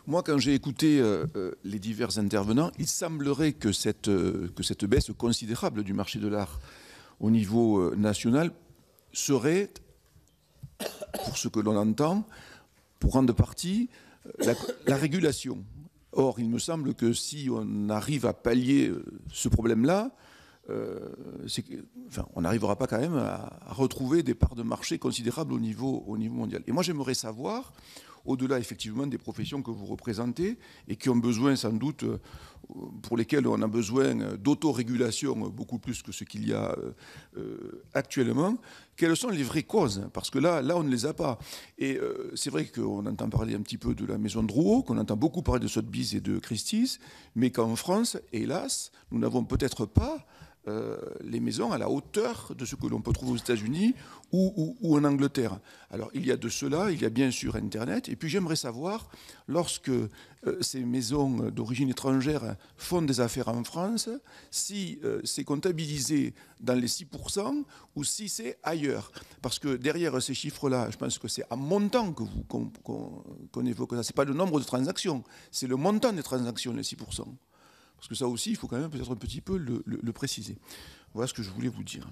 Moi, quand j'ai écouté les divers intervenants, il semblerait que cette baisse considérable du marché de l'art au niveau national serait, pour ce que l'on entend, pour grande partie, la régulation. Or, il me semble que si on arrive à pallier ce problème-là, on n'arrivera pas quand même à retrouver des parts de marché considérables au niveau mondial. Et moi, j'aimerais savoir, au-delà effectivement des professions que vous représentez et qui ont besoin sans doute, pour lesquelles on a besoin d'autorégulation beaucoup plus que ce qu'il y a actuellement, quelles sont les vraies causes? Parce que là, on ne les a pas. Et c'est vrai qu'on entend parler un petit peu de la maison Drouot, qu'on entend beaucoup parler de Sotheby's et de Christie's, mais qu'en France, hélas, nous n'avons peut-être pas les maisons à la hauteur de ce que l'on peut trouver aux États-Unis ou en Angleterre. Alors, il y a de cela, il y a bien sûr Internet, et puis j'aimerais savoir, lorsque ces maisons d'origine étrangère font des affaires en France, si c'est comptabilisé dans les 6% ou si c'est ailleurs. Parce que derrière ces chiffres-là, je pense que c'est un montant qu'on évoque. Ce n'est pas le nombre de transactions, c'est le montant des transactions, les 6%. Parce que ça aussi, il faut quand même peut-être un petit peu le préciser. Voilà ce que je voulais vous dire.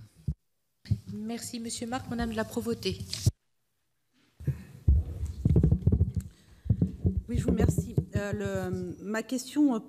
Merci, Monsieur Marc. Madame de la Provoté. Oui, je vous remercie. Ma question